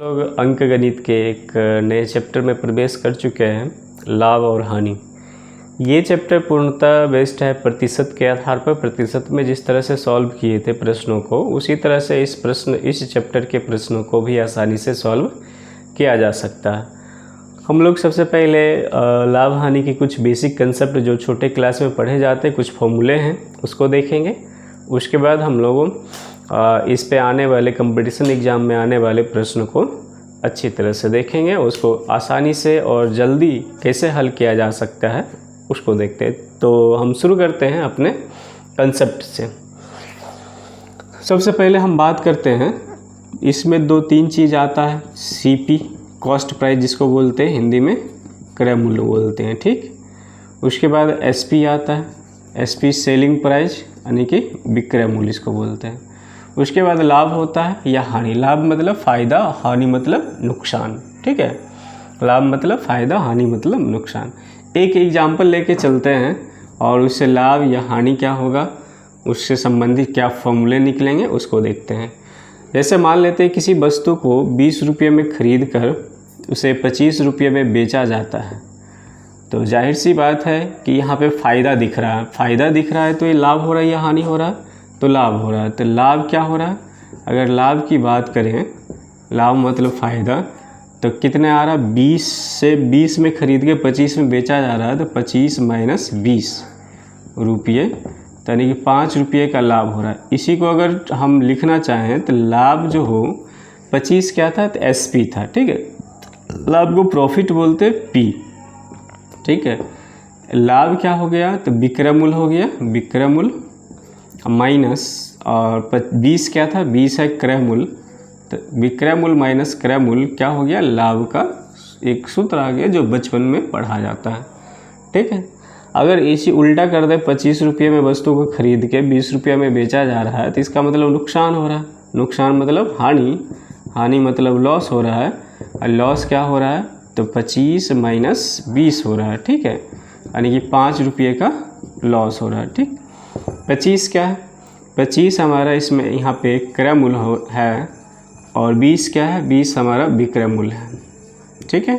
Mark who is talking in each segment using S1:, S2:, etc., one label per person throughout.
S1: लोग अंक गणित के एक नए चैप्टर में प्रवेश कर चुके हैं, लाभ और हानि। ये चैप्टर पूर्णतः बेस्ड है प्रतिशत के आधार पर। प्रतिशत में जिस तरह से सॉल्व किए थे प्रश्नों को, उसी तरह से इस चैप्टर के प्रश्नों को भी आसानी से सॉल्व किया जा सकता है। हम लोग सबसे पहले लाभ हानि के कुछ बेसिक कंसेप्ट जो छोटे क्लास में पढ़े जाते हैं, कुछ फॉर्मूले हैं, उसको देखेंगे। उसके बाद हम लोगों इस पे आने वाले कंपटीशन एग्ज़ाम में आने वाले प्रश्न को अच्छी तरह से देखेंगे। उसको आसानी से और जल्दी कैसे हल किया जा सकता है उसको देखते हैं। तो हम शुरू करते हैं अपने कंसेप्ट से। सबसे पहले हम बात करते हैं, इसमें दो तीन चीज़ आता है। सीपी कॉस्ट प्राइस जिसको बोलते हैं, हिंदी में क्रय मूल्य बोलते हैं, ठीक। उसके बाद एसपी आता है, एसपी सेलिंग प्राइस यानी कि विक्रय मूल्य इसको बोलते हैं। उसके बाद लाभ होता है या हानि। लाभ मतलब फ़ायदा, हानि मतलब नुकसान, ठीक है। लाभ मतलब फ़ायदा, हानि मतलब नुकसान। एक एग्जाम्पल लेके चलते हैं और उससे लाभ या हानि क्या होगा, उससे संबंधित क्या फॉर्मूले निकलेंगे उसको देखते हैं। जैसे मान लेते हैं किसी वस्तु को 20 रुपये में ख़रीद कर उसे 25 रुपये में बेचा जाता है, तो जाहिर सी बात है कि यहाँ पे फ़ायदा दिख रहा है। फ़ायदा दिख रहा है तो ये लाभ हो रहा है या हानि हो रहा है, तो लाभ हो रहा है। तो लाभ क्या हो रहा है, अगर लाभ की बात करें, लाभ मतलब फ़ायदा, तो कितने आ रहा है, 20 से 20 में ख़रीद के 25 में बेचा जा रहा है, तो 25 माइनस 20 रुपये, यानी कि 5 रुपये का लाभ हो रहा है। इसी को अगर हम लिखना चाहें तो लाभ जो हो 25 क्या था, तो एसपी था, ठीक है। लाभ को प्रॉफिट बोलते पी, ठीक है। लाभ क्या हो गया, तो विक्रय मूल्य हो गया, विक्रय मूल्य माइनस, और 20 क्या था, 20 है क्रय मूल्य, तो विक्रय मूल्य माइनस क्रय मूल्य क्या हो गया, लाभ का एक सूत्र आ गया जो बचपन में पढ़ा जाता है, ठीक है। अगर इसी उल्टा कर दे, 25 रुपये में वस्तु को खरीद के 20 रुपये में बेचा जा रहा है, तो इसका मतलब नुकसान हो रहा है। नुकसान मतलब हानि, हानि मतलब लॉस हो रहा है। और लॉस क्या हो रहा है, तो 25 माइनस 20 हो रहा है, ठीक है, यानी कि 5 रुपये का लॉस हो रहा है, ठीक। 25 क्या है, 25 हमारा इसमें यहाँ पे क्रय मूल्य है, और 20 क्या है, 20 हमारा विक्रय मूल्य है, ठीक है।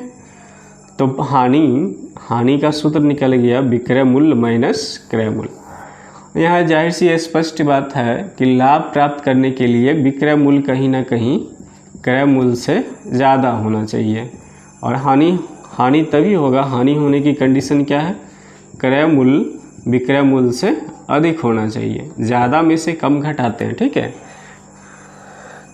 S1: तो हानि का सूत्र निकल गया विक्रय मूल्य माइनस क्रय मूल्य। यहाँ जाहिर सी स्पष्ट बात है कि लाभ प्राप्त करने के लिए विक्रय मूल्य कहीं ना कहीं क्रय मूल्य से ज़्यादा होना चाहिए, और हानि तभी होगा, हानि होने की कंडीशन क्या है, क्रय मूल्य विक्रय मूल्य से अधिक होना चाहिए। ज़्यादा में से कम घटाते हैं, ठीक है।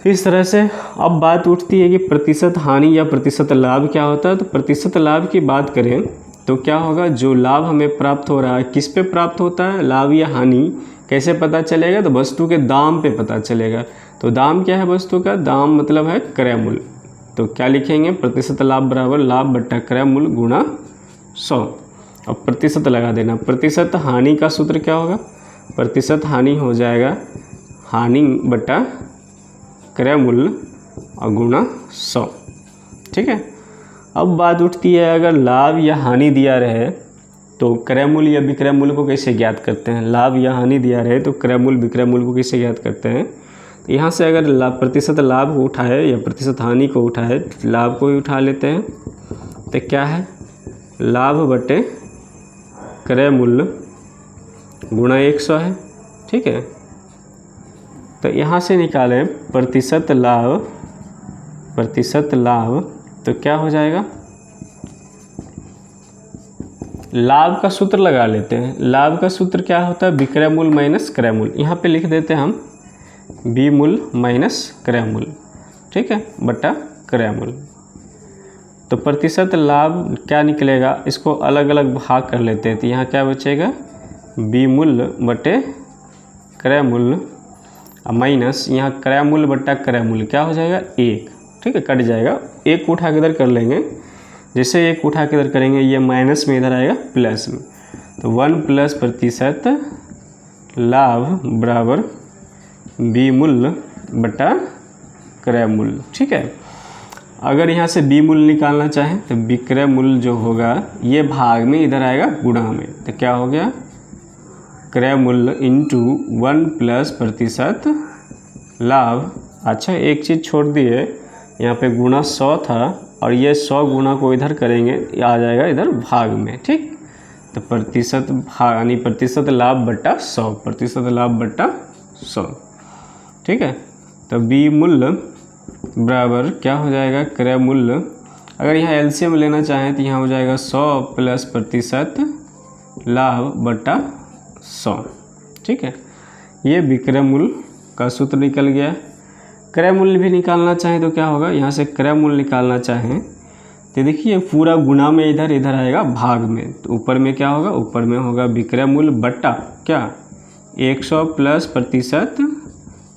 S1: इस तरह से अब बात उठती है कि प्रतिशत हानि या प्रतिशत लाभ क्या होता है। तो प्रतिशत लाभ की बात करें तो क्या होगा, जो लाभ हमें प्राप्त हो रहा है किस पे प्राप्त होता है, लाभ या हानि कैसे पता चलेगा, तो वस्तु के दाम पे पता चलेगा। तो दाम क्या है वस्तु का, दाम मतलब है क्रय मूल्य। तो क्या लिखेंगे, प्रतिशत लाभ बराबर लाभ बट्टा क्रय मूल्य गुणा 100। अब प्रतिशत लगा देना। प्रतिशत हानि का सूत्र क्या होगा, प्रतिशत हानि हो जाएगा हानि बटा क्रय मूल्य और गुणा 100, ठीक है। अब बात उठती है, अगर लाभ या हानि दिया रहे तो क्रय मूल्य या विक्रय मूल्य को कैसे ज्ञात करते हैं। लाभ या हानि दिया रहे तो क्रय मूल्य विक्रय मूल्य को कैसे ज्ञात करते हैं। तो यहाँ से अगर प्रतिशत लाभ को उठाए या प्रतिशत हानि को उठाए, लाभ को ही उठा लेते हैं, तो क्या है, लाभ बटे क्रय मूल्य गुणा 100 है, ठीक है। तो यहाँ से निकालें प्रतिशत लाभ, तो क्या हो जाएगा, लाभ का सूत्र लगा लेते हैं। लाभ का सूत्र क्या होता है, विक्रय मूल्य माइनस क्रय मूल्य। यहाँ पे लिख देते हैं हम बी मूल्य माइनस क्रय मूल्य, ठीक है, बटा क्रय मूल्य। तो प्रतिशत लाभ क्या निकलेगा, इसको अलग अलग भाग कर लेते हैं। तो यहाँ क्या बचेगा, बी मूल्य बटे क्रय मूल्य माइनस, यहाँ क्रय मूल्य बट्टा क्रय मूल्य क्या हो जाएगा, 1, ठीक है, कट जाएगा। 1 उठा के इधर कर लेंगे, जैसे 1 उठा के इधर करेंगे ये माइनस में इधर आएगा प्लस में। तो 1 प्लस प्रतिशत लाभ बराबर बी मूल्य बटा क्रय मूल्य, ठीक है। अगर यहाँ से बी मूल्य निकालना चाहें तो विक्रय मूल्य जो होगा ये भाग में इधर आएगा गुणा में, तो क्या हो गया, क्रय मूल्य इंटू 1 प्लस प्रतिशत लाभ। अच्छा एक चीज़ छोड़ दिए, यहाँ पे गुणा 100 था और ये 100 गुना को इधर करेंगे, ये आ जाएगा इधर भाग में, ठीक। तो प्रतिशत भाग यानी प्रतिशत लाभ बटा 100, प्रतिशत लाभ बटा 100, ठीक है। तो बी मूल्य बराबर क्या हो जाएगा, क्रय मूल्य, अगर यहाँ एलसीएम लेना चाहें तो यहाँ हो जाएगा 100 प्लस प्रतिशत लाभ बटा 100, ठीक है। ये विक्रय मूल्य का सूत्र निकल गया। क्रय मूल्य भी निकालना चाहें तो क्या होगा, यहाँ से क्रय मूल्य निकालना चाहें तो देखिए पूरा गुना में इधर इधर आएगा भाग में, तो ऊपर में क्या होगा, ऊपर में होगा विक्रय मूल्य बटा क्या 100 प्लस प्रतिशत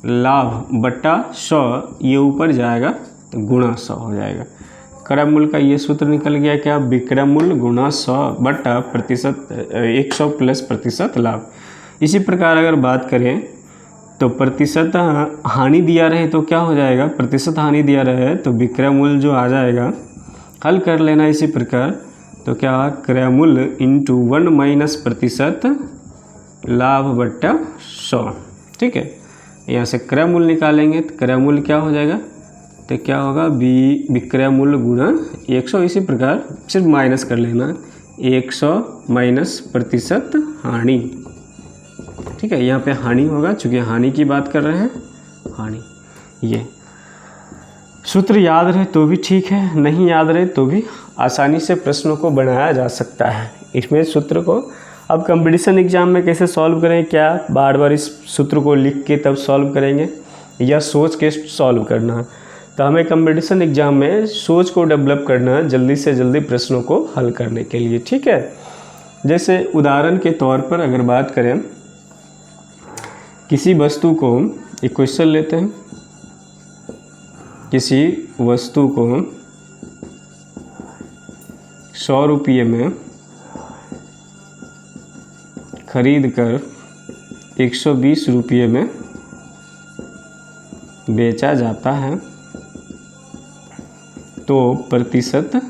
S1: लाभ बटा 100, ये ऊपर जाएगा तो गुणा 100 हो जाएगा। क्रय मूल्य का ये सूत्र निकल गया क्या, विक्रय मूल्य गुणा 100 बटा प्रतिशत 100 प्लस प्रतिशत लाभ। इसी प्रकार अगर बात करें तो प्रतिशत हानि दिया रहे तो क्या हो जाएगा, प्रतिशत हानि दिया रहे तो विक्रय मूल्य जो आ जाएगा, हल कर लेना इसी प्रकार, तो क्या क्रय मूल्य इंटू 1 माइनस प्रतिशत लाभ बट्टा 100, ठीक है। यहाँ से क्रय मूल्य निकालेंगे तो क्रय मूल्य क्या हो जाएगा, तो क्या होगा विक्रय मूल्य गुणा 100, इसी प्रकार सिर्फ माइनस कर लेना 100 माइनस प्रतिशत हानि, ठीक है। यहाँ पे हानि होगा, चूँकि हानि की बात कर रहे हैं, हानि। ये सूत्र याद रहे तो भी ठीक है, नहीं याद रहे तो भी आसानी से प्रश्नों को बनाया जा सकता है। इसमें सूत्र को अब कंपटीशन एग्जाम में कैसे सॉल्व करें, क्या बार बार इस सूत्र को लिख के तब सॉल्व करेंगे या सोच के सॉल्व करना, तो हमें कंपटीशन एग्जाम में सोच को डेवलप करना, जल्दी से जल्दी प्रश्नों को हल करने के लिए, ठीक है। जैसे उदाहरण के तौर पर अगर बात करें, किसी वस्तु को, एक क्वेश्चन लेते हैं, किसी वस्तु को 100 रुपये में खरीद कर 120 रुपये में बेचा जाता है तो प्रतिशत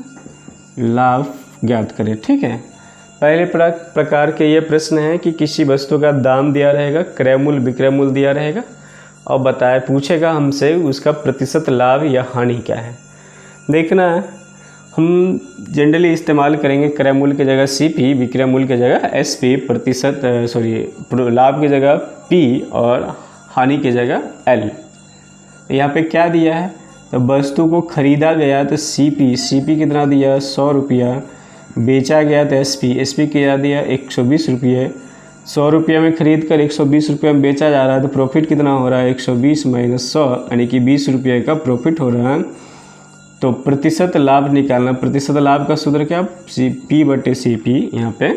S1: लाभ ज्ञात करें, ठीक है। पहले प्रकार के ये प्रश्न है कि किसी वस्तु का दाम दिया रहेगा, क्रय मूल्य विक्रय मूल्य दिया रहेगा और पूछेगा हमसे उसका प्रतिशत लाभ या हानि क्या है। देखना हम जनरली इस्तेमाल करेंगे क्रय मूल्य की जगह CP, विक्रय मूल्य की जगह SP, प्रतिशत लाभ की जगह P और हानि की जगह L। यहाँ पे क्या दिया है, तो वस्तु को खरीदा गया तो CP कितना दिया 100 रुपया, बेचा गया तो SP क्या दिया 120 रुपये। 100 रुपये में खरीद कर 120 रुपये में बेचा जा रहा है तो प्रॉफिट कितना हो रहा है 120 माइनस 100, यानी कि 20 रुपये का प्रॉफिट हो रहा है। तो प्रतिशत लाभ निकालना, प्रतिशत लाभ का सूत्र क्या, P बटे CP, यहाँ पे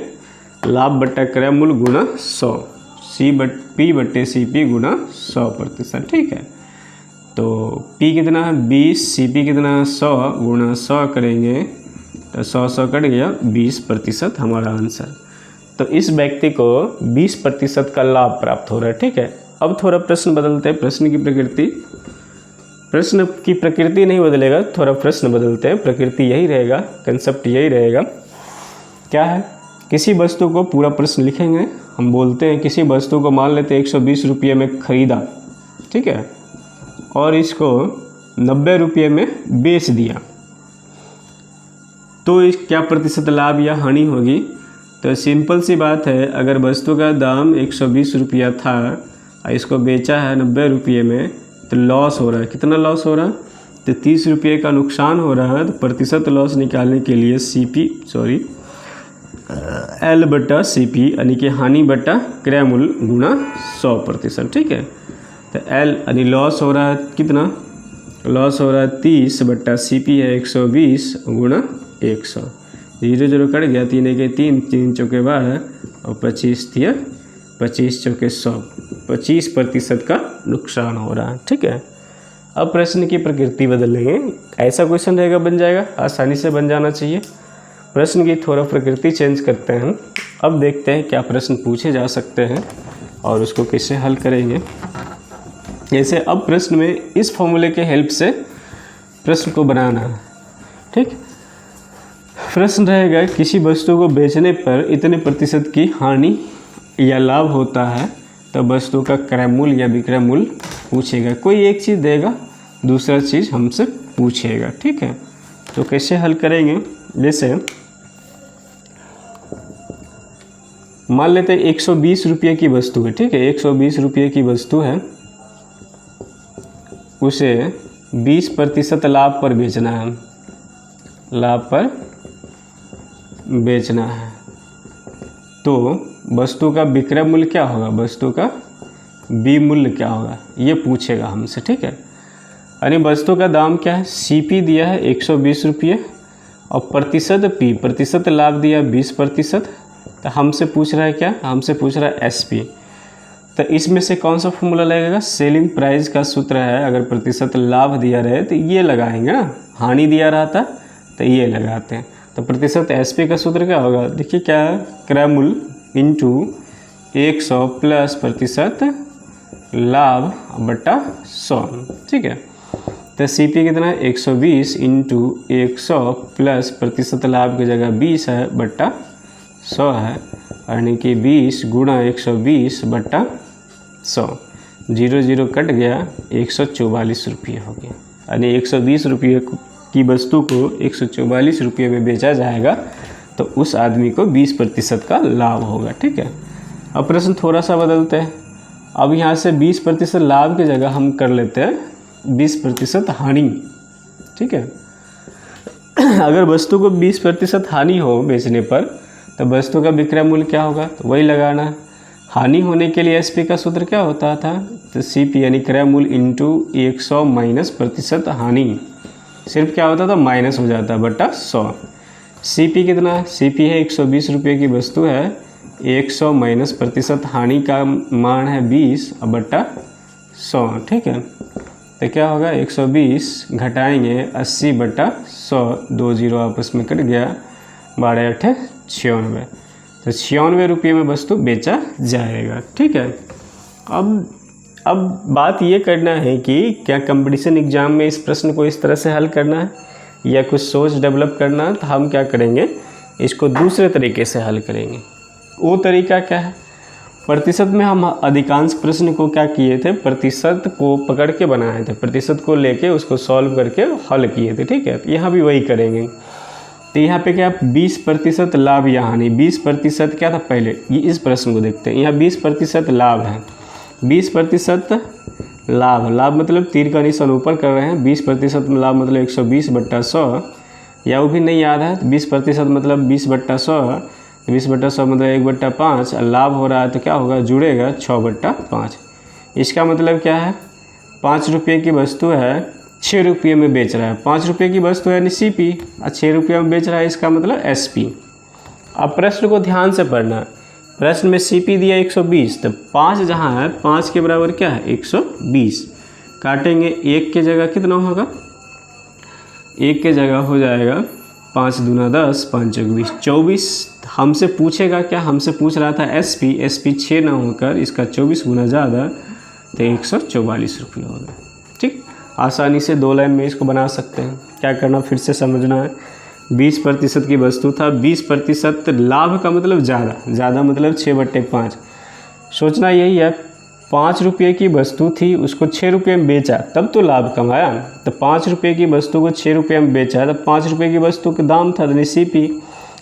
S1: लाभ बट्टा क्रय मूल्य गुणा 100, P बटे CP गुणा 100%, ठीक है। तो P कितना है 20, CP कितना है 100 गुणा 100 करेंगे तो 100 कट गया, 20% हमारा आंसर। तो इस व्यक्ति को 20% का लाभ प्राप्त हो रहा है, ठीक है। अब थोड़ा प्रश्न बदलते हैं, प्रश्न की प्रकृति नहीं बदलेगा, थोड़ा प्रश्न बदलते हैं, प्रकृति यही रहेगा, कंसेप्ट यही रहेगा। क्या है, किसी वस्तु को पूरा प्रश्न लिखेंगे, हम बोलते हैं किसी वस्तु को मान लेते हैं 120 रुपये में खरीदा, ठीक है, और इसको 90 रुपये में बेच दिया, तो इस क्या प्रतिशत लाभ या हानि होगी। तो सिंपल सी बात है, अगर वस्तु का दाम 120 रुपया था और इसको बेचा है 90 रुपये में, तो लॉस हो रहा है, कितना लॉस हो रहा है, तो 30 रुपये का नुकसान हो रहा है। तो प्रतिशत लॉस निकालने के लिए L बटा CP यानी कि हानि बटा क्रय मूल्य गुणा 100%, ठीक है। तो L यानी लॉस हो रहा है, कितना लॉस हो रहा है 30 बटा CP है 120 गुणा 100, 0 कट गया, 3 के 3 चौके 12 और 25 दिया 25 चौके 100, 25% का नुकसान हो रहा है, ठीक है। अब प्रश्न की प्रकृति बदलेंगे, ऐसा क्वेश्चन रहेगा बन जाएगा, आसानी से बन जाना चाहिए। प्रश्न की थोड़ा प्रकृति चेंज करते हैं। अब देखते हैं क्या प्रश्न पूछे जा सकते हैं और उसको कैसे हल करेंगे। जैसे अब प्रश्न में इस फॉर्मूले के हेल्प से प्रश्न को बनाना है, ठीक। प्रश्न रहेगा किसी वस्तु को बेचने पर इतने प्रतिशत की हानि या लाभ होता है, तो वस्तु का क्रय मूल्य या विक्रय मूल्य पूछेगा। कोई एक चीज़ देगा, दूसरा चीज़ हमसे पूछेगा। ठीक है, तो कैसे हल करेंगे, जैसे मान लेते हैं 120 रुपये की वस्तु है। ठीक है, 120 रुपये की वस्तु है, उसे 20% लाभ पर बेचना है, लाभ पर बेचना है। तो वस्तु का विक्रय मूल्य क्या होगा, वस्तु का बी मूल्य क्या होगा, ये पूछेगा हमसे। ठीक है, यानी वस्तु का दाम क्या है, सीपी दिया है 120 रुपये और प्रतिशत पी, प्रतिशत लाभ दिया 20%। तो हमसे पूछ रहा है क्या, हमसे पूछ रहा है एसपी। तो इसमें से कौन सा फॉर्मूला लगेगा, सेलिंग प्राइस का सूत्र है। अगर प्रतिशत लाभ दिया रहे तो ये लगाएंगे ना, हानि दिया रहा था तो ये लगाते हैं। तो प्रतिशत एसपी का सूत्र क्या होगा, देखिए क्या है, क्रय मूल्य इंटू 100 प्लस प्रतिशत लाभ बट्टा 100। ठीक है, तो सीपी कितना है 120 इंटू 100 प्लस प्रतिशत लाभ की जगह 20 है बट्टा 100 है, यानी कि 20 गुणा 120 बट्टा 100, 0 कट गया, 144 रुपये हो गया। यानी 120 रुपये की वस्तु को 144 रुपये में बेचा जाएगा, तो उस आदमी को 20% का लाभ होगा। ठीक है, अब प्रश्न थोड़ा सा बदलते हैं। अब यहाँ से 20% लाभ की जगह हम कर लेते हैं 20% हानि। ठीक है, अगर वस्तु को 20% हानि हो बेचने पर, तो वस्तु का विक्रय मूल्य क्या होगा, तो वही लगाना है। हानि होने के लिए एसपी का सूत्र क्या होता था, तो सीपी यानी क्रय मूल्य इंटू 100 माइनस प्रतिशत हानि, सिर्फ क्या होता था माइनस हो जाता बट्टा 100। सीपी कितना है, सीपी है 120 रुपये की वस्तु है, 100 माइनस प्रतिशत हानि का मान है 20 बट्टा 100। ठीक है, तो क्या होगा 120 घटाएंगे 80 बट्टा 100, 2 0 आपस में कट गया, 12 8 96, तो 96 रुपये में वस्तु बेचा जाएगा। ठीक है, अब बात ये करना है कि क्या कंपटीशन एग्जाम में इस प्रश्न को इस तरह से हल करना है या कुछ सोच डेवलप करना है, तो हम क्या करेंगे, इसको दूसरे तरीके से हल करेंगे। वो तरीका क्या है, प्रतिशत में हम अधिकांश प्रश्न को क्या किए थे, प्रतिशत को पकड़ के बनाए थे, प्रतिशत को लेके उसको सॉल्व करके हल किए थे। ठीक है, तो यहाँ भी वही करेंगे। तो यहाँ पे क्या 20% लाभ या हानि, 20% क्या था पहले, ये इस प्रश्न को देखते हैं। यहाँ 20% लाभ है, 20% लाभ, लाभ मतलब तीर का निशान ऊपर कर रहे हैं, 20% लाभ मतलब 120 बट्टा 100, या वो भी नहीं याद है, तो 20% मतलब 20 बट्टा 100, 20 बट्टा 100 मतलब 1 बट्टा 5, लाभ हो रहा है तो क्या होगा, जुड़ेगा 6 बट्टा 5। इसका मतलब क्या है, 5 रुपये की वस्तु है, 6 रुपये में बेच रहा है, 5 रुपये की वस्तु है यानी सीपी, और 6 रुपये में बेच रहा है, इसका मतलब एसपी। अब प्रश्न को ध्यान से पढ़ना, प्रश्न में सीपी दिया 120, तो 5 जहाँ है 5 के बराबर क्या है 120, काटेंगे 1 के जगह कितना होगा, 1 के जगह हो जाएगा 5 दूना 10, 5 चौक 20, 24। हमसे पूछेगा क्या, हमसे पूछ रहा था एसपी, एसपी 6 ना होकर इसका 24 गुना ज़्यादा, तो 144 रुपये होगा। ठीक, आसानी से 2 लाइन में इसको बना सकते हैं। क्या करना, फिर से समझना है, 20% की वस्तु था, 20% लाभ का मतलब ज़्यादा मतलब 6 बट्टे 5। सोचना यही है, 5 रुपये की वस्तु थी, उसको 6 रुपये में बेचा, तब तो लाभ कमाया। तो 5 रुपये की वस्तु को 6 रुपये में बेचा, तो 5 रुपये की वस्तु का दाम था, तो सीपी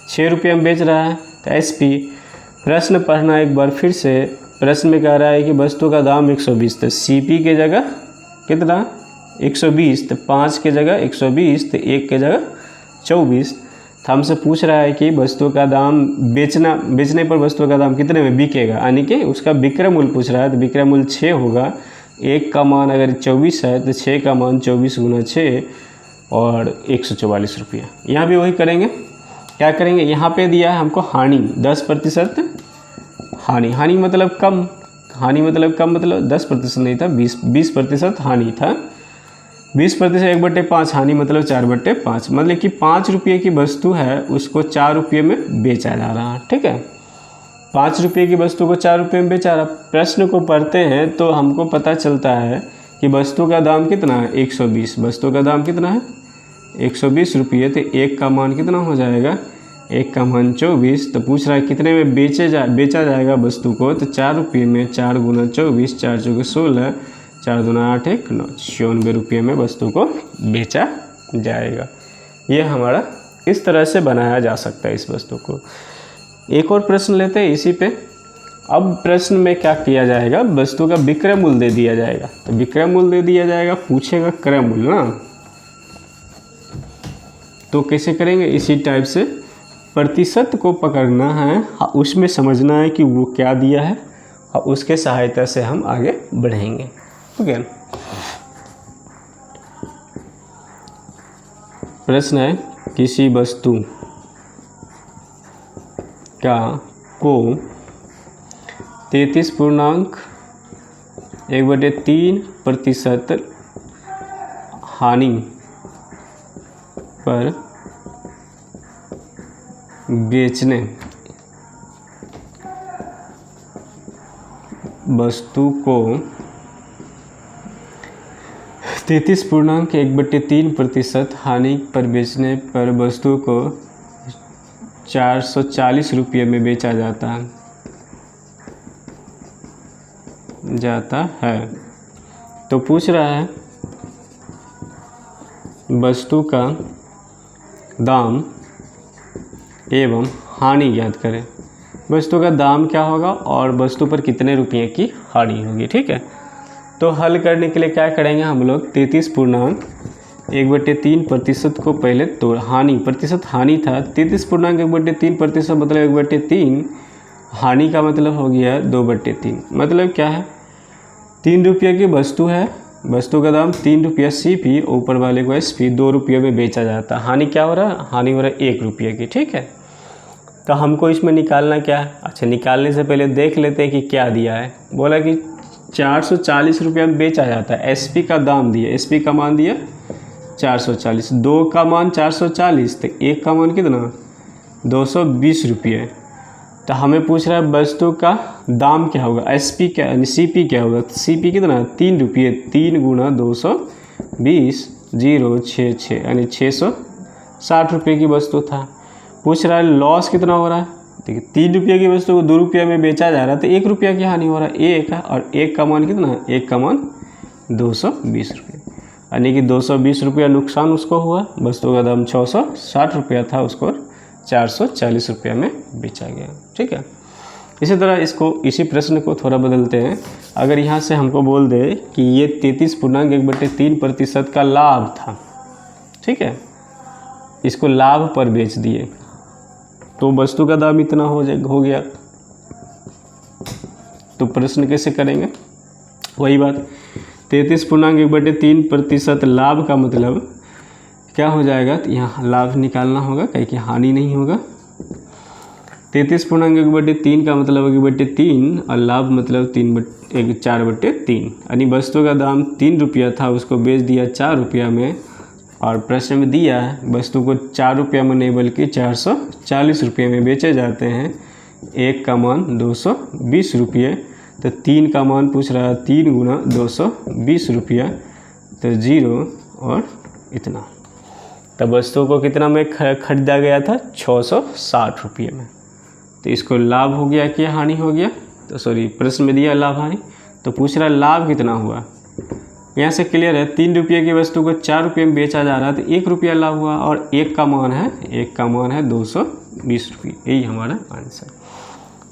S1: 6 रुपये में बेच रहा है, तो एसपी। प्रश्न पढ़ना एक बार फिर से, प्रश्न में कह रहा है कि वस्तु का दाम 120, तो सीपी के जगह कितना 120, तो 5 के जगह 120, तो 1 के जगह 24। तो हमसे पूछ रहा है कि वस्तु का दाम बेचने पर वस्तु का दाम कितने में बिकेगा, यानी कि उसका विक्रय मूल्य पूछ रहा है, तो विक्रय मूल्य 6 होगा। 1 का मान अगर 24 है तो 6 का मान 24 गुना 6 और 144 रुपये। यहाँ भी वही करेंगे, क्या करेंगे, यहाँ पे दिया है हमको हानि 10% हानि मतलब कम, हानि मतलब कम मतलब 10% नहीं था, 20% हानि था, 20% 1/5 हानि मतलब 4/5, मतलब कि 5 रुपये की वस्तु है उसको 4 रुपये में बेचा जा रहा है। ठीक है, 5 रुपये की वस्तु को 4 रुपये में बेचा रहा। प्रश्न को पढ़ते हैं तो हमको पता चलता है कि वस्तु का दाम कितना है 120, वस्तु का दाम कितना है 120 रुपये, तो 1 का मान कितना हो जाएगा, 1 का मान 24। तो पूछ रहा है कितने में बेचा जाएगा वस्तु को, तो 4 रुपये में, 4 गुना 24, 4 चौके 16, 4 दूना 8 1 9, 96 रुपये में वस्तु को बेचा जाएगा। ये हमारा इस तरह से बनाया जा सकता है इस वस्तु को। एक और प्रश्न लेते हैं इसी पे। अब प्रश्न में क्या किया जाएगा, वस्तु का विक्रय मूल्य दे दिया जाएगा। तो विक्रय मूल्य दे दिया जाएगा, पूछेगा क्रय मूल्य ना, तो कैसे करेंगे, इसी टाइप से प्रतिशत को पकड़ना है, उसमें समझना है कि वो क्या दिया है और उसके सहायता से हम आगे बढ़ेंगे। ठीक है। प्रश्न है, किसी वस्तु का को 33.1/3% हानि पर बेचने, वस्तु को 33.1/3% हानि पर बेचने पर वस्तु को 440 रुपये में बेचा जाता है। तो पूछ रहा है वस्तु का दाम एवं हानि ज्ञात करें। वस्तु का दाम क्या होगा और वस्तु पर कितने रुपये की हानि होगी। ठीक है। तो हल करने के लिए क्या करेंगे हम लोग, 33.1/3% को पहले तो हानि, प्रतिशत हानि था, 33.1/3% मतलब 1/3, हानि का मतलब हो गया 2/3। मतलब क्या है, 3 रुपये की वस्तु है, वस्तु का दाम 3 रुपया CP, ऊपर वाले को SP, 2 रुपये में बेचा जाता है। हानि क्या हो रहा है, हानि हो रहा है 1 रुपये की। ठीक है। तो हमको इसमें निकालना क्या है, अच्छा निकालने से पहले देख लेते हैं कि क्या दिया है। बोला कि 440 रुपये में बेचा जाता है, SP का दाम दिया, SP का मान दिया 440, 2 का मान 440, तो 1 का मान कितना 220 रुपये। तो हमें पूछ रहा है वस्तु का दाम क्या होगा, SP क्या यानी CP क्या होगा, CP कितना 3 रुपये, 3 गुणा 220 066 यानी 660 रुपये की वस्तु था। पूछ रहा है लॉस कितना हो रहा है, देखिए 3 रुपये की वस्तु को 2 रुपये में बेचा जा रहा है तो 1 रुपया की हानि हो रहा है, 1 है, और 1 का मान कितना है, 1 का मान 220 रुपये, यानी कि 220 रुपया नुकसान उसको हुआ। वस्तु का दाम 660 रुपया था, उसको 440 रुपया में बेचा गया। ठीक है। इसी तरह इसी प्रश्न को थोड़ा बदलते हैं। अगर यहाँ से हमको बोल दे कि ये 33.1/3% का लाभ था, ठीक है, इसको लाभ पर बेच दिए तो वस्तु का दाम इतना हो गया। तो प्रश्न कैसे करेंगे, वही बात, 33.1/3% लाभ का मतलब क्या हो जाएगा, तो यहाँ लाभ निकालना होगा, कहीं की हानि नहीं होगा। 33.1/3 का मतलब 1/3 और लाभ मतलब 4/3, यानी वस्तु का दाम 3 रुपया था, उसको बेच दिया 4 रुपया में, और प्रश्न में दिया है वस्तु को 4 रुपया में नहीं बल्कि 440 रुपये में बेचे जाते हैं। 1 का मान 220 रुपये, तो 3 का मान पूछ रहा है, 3 गुणा 220 रुपया, तो 0 और इतना। तब वस्तु को कितना में खरीदा गया था, 660 रुपये में। तो इसको लाभ हो गया कि हानि हो गया, तो सॉरी प्रश्न में दिया लाभ हानि, तो पूछ रहा है लाभ कितना हुआ। यहाँ से क्लियर है, 3 रुपये की वस्तु को 4 रुपये में बेचा जा रहा है तो 1 रुपया लाभ हुआ, और 1 का मान है 220 रुपये। यही हमारा आंसर।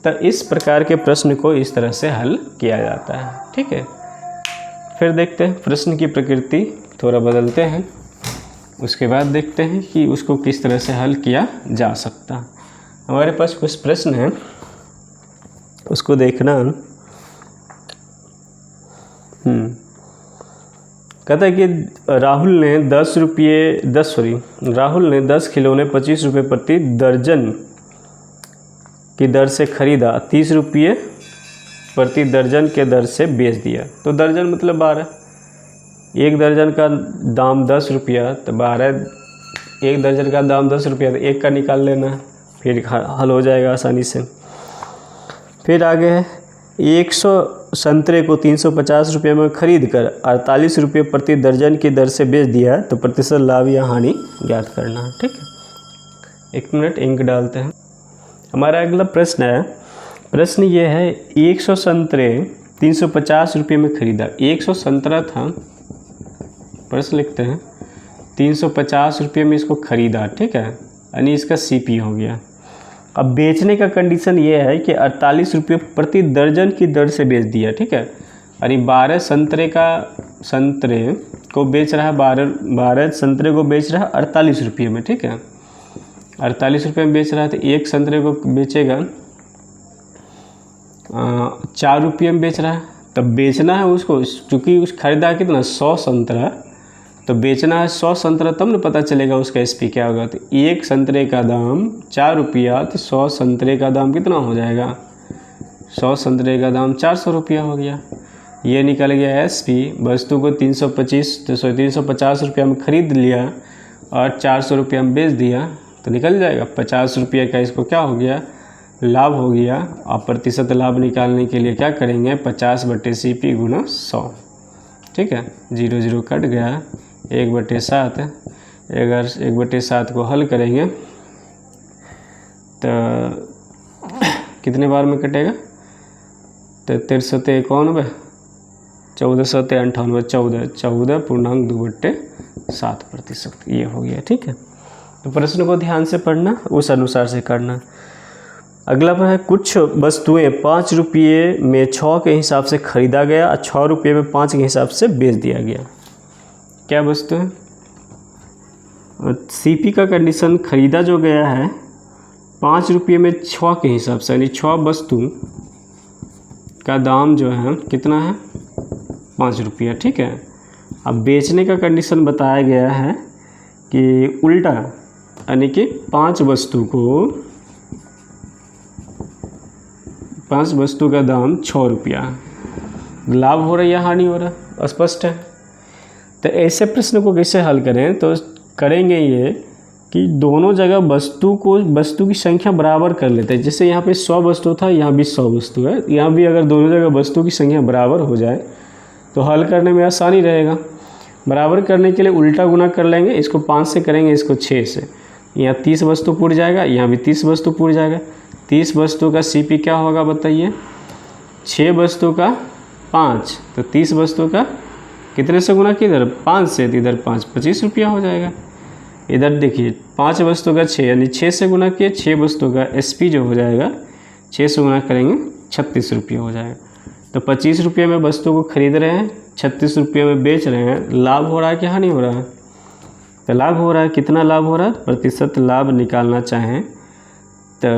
S1: तो इस प्रकार के प्रश्न को इस तरह से हल किया जाता है। ठीक है। फिर देखते हैं प्रश्न की प्रकृति थोड़ा बदलते हैं, उसके बाद देखते हैं कि उसको किस तरह से हल किया जा सकता है। हमारे पास कुछ प्रश्न हैं, उसको देखना। कहता है कि राहुल ने 10 खिलौने 25 रुपये प्रति दर्जन की दर से खरीदा, 30 रुपये प्रति दर्जन के दर से बेच दिया। तो दर्जन मतलब 12, एक दर्जन का दाम 10 रुपया, तो 12, एक दर्जन का दाम 10 रुपया, तो 1 का निकाल लेना, फिर हल हो जाएगा आसानी से। फिर आगे है 100 संतरे को 350 रुपये में खरीद कर 48 रुपये प्रति दर्जन की दर से बेच दिया, तो प्रतिशत लाभ या हानि ज्ञात करना है। ठीक है। 1 मिनट इंक डालते हैं। हमारा अगला प्रश्न है, प्रश्न ये है 100 संतरे 350 रुपये में खरीदा। 100 संतरा था, प्रश्न लिखते हैं 350 रुपये में इसको ख़रीदा, ठीक है, यानी इसका CP हो गया। अब बेचने का कंडीशन ये है कि 48 रुपये प्रति दर्जन की दर से बेच दिया, ठीक है, यानी 12 संतरे को बेच रहा है, 12 संतरे को बेच रहा है 48 रुपये में, ठीक है, 48 रुपये में बेच रहा है, तो एक संतरे को बेचेगा 4 रुपये में बेच रहा है। तब बेचना है उसको, चूँकि उस खरीदा कितना 100 संतरा, तो बेचना है 100 संतरा, तब न पता चलेगा उसका SP क्या होगा। तो एक संतरे का दाम 4 रुपया, तो 100 संतरे का दाम कितना हो जाएगा, 100 संतरे का दाम 400 रुपया हो गया। ये निकल गया SP। वस्तु को 350 रुपया में ख़रीद लिया और 400 रुपया में बेच दिया, तो निकल जाएगा 50 रुपये का इसको क्या हो गया, लाभ हो गया। आप प्रतिशत लाभ निकालने के लिए क्या करेंगे, 50/CP गुना 100, ठीक है, 0 0 कट गया, 1/7। अगर 1/7 को हल करेंगे तो कितने बार में कटेगा, तो 1391, 1498, 14.2/7% ये हो गया, ठीक है। तो प्रश्न को ध्यान से पढ़ना, उस अनुसार से करना। अगला है, कुछ वस्तुएं 5 रुपये में 6 के हिसाब से ख़रीदा गया और 6 रुपये में 5 के हिसाब से बेच दिया गया। क्या वस्तु है, CP का कंडीशन ख़रीदा जो गया है 5 रुपये में 6 के हिसाब से, यानी 6 वस्तु का दाम जो है कितना है, 5 रुपया, ठीक है। अब बेचने का कंडीशन बताया गया है कि उल्टा, यानी कि 5 वस्तु का दाम 6 रुपया। लाभ हो रहा है या हानि हो रहा है, स्पष्ट है। तो ऐसे प्रश्न को कैसे हल करें, तो करेंगे ये कि दोनों जगह वस्तु की संख्या बराबर कर लेते हैं। जैसे यहाँ पे 100 वस्तु था, यहाँ भी 100 वस्तु है, यहाँ भी अगर दोनों जगह वस्तु की संख्या बराबर हो जाए तो हल करने में आसानी रहेगा। बराबर करने के लिए उल्टा गुना कर लेंगे, इसको 5 से करेंगे, इसको 6 से, यहाँ 30 वस्तु पूर जाएगा, यहाँ भी 30 वस्तु पूर जाएगा। 30 वस्तु का CP क्या होगा बताइए, 6 वस्तु का 5, तो 30 वस्तु का कितने से गुना किधर, 5 से, तो इधर 5, 25 रुपया हो जाएगा। इधर देखिए 5 वस्तु का 6, यानी 6 से गुना किए, 6 वस्तु का SP जो हो जाएगा 6 से गुना करेंगे 36 रुपये हो जाएगा। तो 25 रुपये में वस्तु को खरीद रहे हैं, 36 रुपये में बेच रहे हैं, लाभ हो रहा है कि हानि हो रहा है, तो लाभ हो रहा है। कितना लाभ हो रहा है, प्रतिशत लाभ निकालना चाहें तो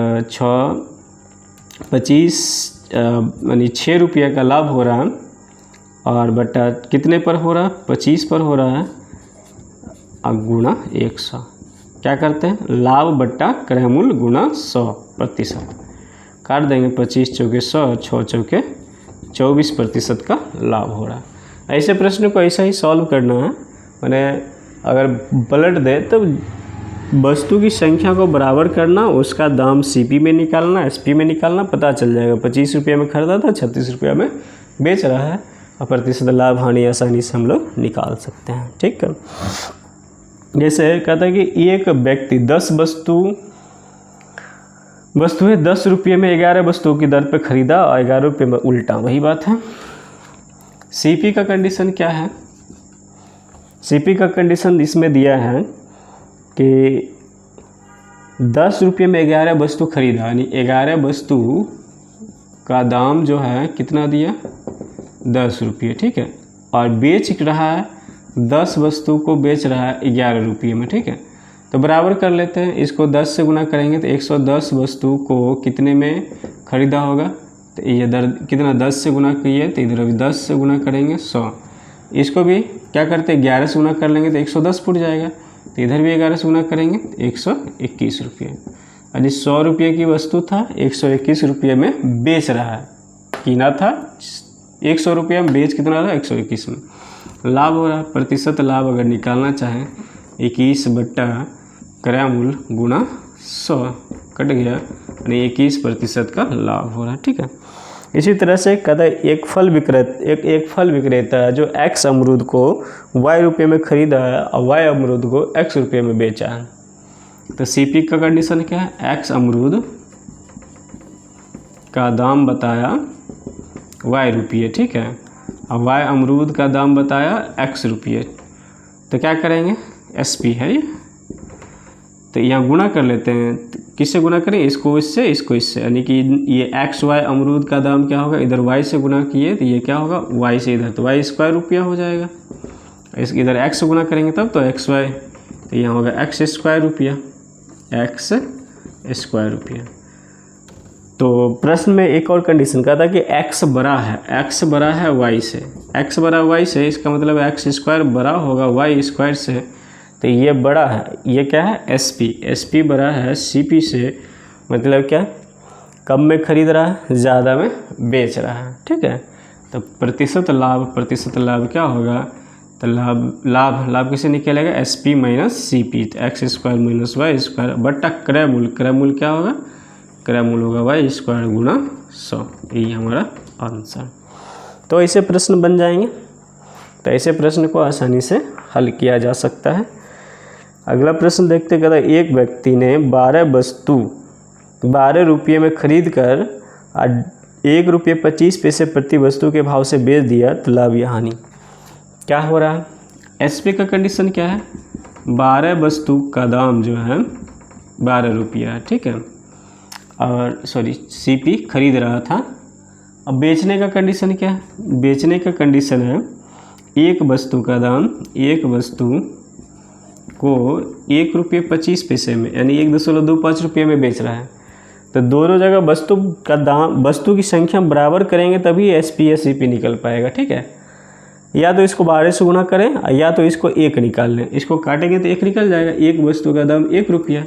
S1: 25 यानी 6 रुपये का लाभ हो रहा है, और बटा कितने पर हो रहा है, 25 पर हो रहा है, अब गुणा 100। क्या करते हैं, लाभ बट्टा क्रय मूल्य गुणा 100%, काट देंगे, 25 चौके 100, 6 चौके 24% का लाभ हो रहा है। ऐसे प्रश्न को ऐसा ही सॉल्व करना है, मैंने अगर पलट दे तो वस्तु की संख्या को बराबर करना, उसका दाम CP में निकालना, SP में निकालना, पता चल जाएगा। 25 रुपये में खरीदा था, 36 रुपये में बेच रहा है, और प्रतिशत लाभ हानि आसानी से हम लोग निकाल सकते हैं, ठीक है। जैसे कहता है कि एक व्यक्ति 10 वस्तुएं 10 रुपये में 11 वस्तुओं की दर पर खरीदा और 11 रुपये में उल्टा, वही बात है। CP का कंडीशन क्या है, CP का कंडीशन इसमें दिया है कि 10 रुपये में 11 वस्तु खरीदा, यानी 11 वस्तु का दाम जो है कितना दिया, 10 रुपये, ठीक है, और बेच रहा है 10 वस्तु को बेच रहा है 11 रुपये में, ठीक है। तो बराबर कर लेते हैं, इसको 10 से गुना करेंगे तो 110 वस्तु को कितने में खरीदा होगा, तो ये दर कितना 10 से गुना किए, तो इधर भी 10 से गुना करेंगे 100। इसको भी क्या करते हैं, 11 से गुना कर लेंगे तो 110 फुट जाएगा, तो इधर भी 11 से गुना करेंगे तो 121 रुपये। यानी 100 रुपये की वस्तु था, 121 रुपये में बेच रहा है, कीना था 100 रुपये में, बेच कितना रहा 121 में, लाभ हो रहा है। प्रतिशत लाभ अगर निकालना चाहें 21 बट्टा क्रय मूल्य गुणा 100, कट गया, यानी 21% का लाभ हो रहा है, ठीक है। इसी तरह से कहता है एक फल विक्रेता है जो X अमरूद को Y रुपये में खरीदा है और Y अमरूद को X रुपये में बेचा है। तो CP का कंडीशन क्या है, X अमरूद का दाम बताया Y रुपये, ठीक है, और Y अमरूद का दाम बताया X रुपये। तो क्या करेंगे, SP है ये। तो यहाँ गुणा कर लेते हैं, किससे गुणा करें, इसको इससे, इसको इससे, यानी कि ये XY अमरूद का दाम क्या होगा, इधर Y से गुणा किए तो ये क्या होगा, Y से इधर, तो Y स्क्वायर रुपया हो जाएगा। इस इधर X से गुणा करेंगे तब तो XY, तो यहाँ होगा X स्क्वायर रुपया, X स्क्वायर रुपया। तो प्रश्न में एक और कंडीशन कहा था कि X बड़ा है Y से, X बड़ा Y से, इसका मतलब X स्क्वायर बड़ा होगा Y स्क्वायर से। तो ये बड़ा है, ये क्या है, SP बड़ा है CP से, मतलब क्या, कम में खरीद रहा है, ज़्यादा में बेच रहा है, ठीक है। तो प्रतिशत लाभ क्या होगा, तो लाभ किसे निकलेगा, SP माइनस CP, तो X square minus Y square बट्टा क्रय मूल्य क्या होगा, क्रय मूल्य होगा Y स्क्वायर गुणा 100, यही हमारा आंसर। तो ऐसे प्रश्न बन जाएंगे, तो ऐसे प्रश्न को आसानी से हल किया जा सकता है। अगला प्रश्न देखते कहता है, एक व्यक्ति ने 12 वस्तु 12 रुपये में खरीद कर ₹1.25 प्रति वस्तु के भाव से बेच दिया, तो लाभ या हानि। क्या हो रहा है, SP का कंडीशन क्या है, 12 वस्तु का दाम जो है 12 रुपया है, ठीक है, और CP खरीद रहा था। अब बेचने का कंडीशन क्या है, बेचने का कंडीशन है एक वस्तु का दाम, एक वस्तु को ₹1.25 में, यानी 1.25 रुपये में बेच रहा है। तो दोनों जगह वस्तु का दाम, वस्तु की संख्या बराबर करेंगे तभी SP या CP निकल पाएगा, ठीक है। या तो इसको 12 से गुणा करें या तो इसको 1 निकाल लें, इसको काटेंगे तो 1 निकल जाएगा। एक वस्तु का दाम 1 रुपया,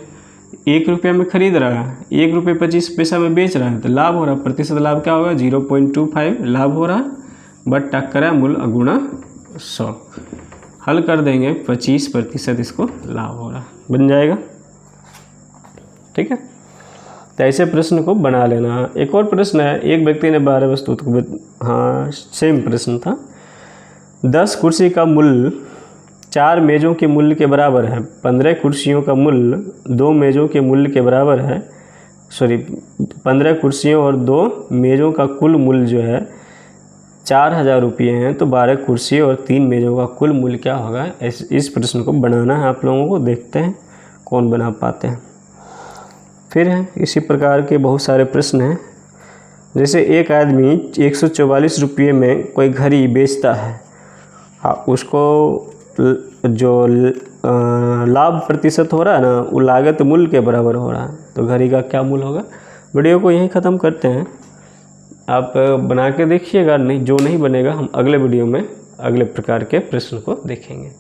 S1: 1 रुपया में खरीद रहा है, ₹1.25 में बेच रहा है, तो लाभ हो रहा है, प्रतिशत लाभ क्या होगा, 0.25 लाभ हो रहा है, बट्टा क्रय मूल्य गुणा 100। हल कर देंगे 25% इसको लाभ हो रहा, बन जाएगा, ठीक है। तो ऐसे प्रश्न को बना लेना। एक और प्रश्न है, एक व्यक्ति ने 12 वस्तु, हाँ सेम प्रश्न था, 10 कुर्सी का मूल्य 4 मेज़ों के मूल्य के बराबर है, 15 कुर्सियों का मूल्य 2 मेज़ों के मूल्य के बराबर है, 15 कुर्सियों और 2 मेज़ों का कुल मूल्य जो है 4000 रुपये हैं, तो 12 कुर्सी और 3 मेज़ों का कुल मूल्य क्या होगा। इस प्रश्न को बनाना है आप लोगों को, देखते हैं कौन बना पाते हैं। फिर है इसी प्रकार के बहुत सारे प्रश्न हैं, जैसे एक आदमी 144 रुपये में कोई घड़ी बेचता है, उसको जो लाभ प्रतिशत हो रहा है ना, वो लागत मूल्य के बराबर हो रहा है, तो घड़ी का क्या मूल्य होगा। वीडियो को यहीं ख़त्म करते हैं, आप बना के देखिएगा, नहीं जो नहीं बनेगा हम अगले वीडियो में अगले प्रकार के प्रश्न को देखेंगे।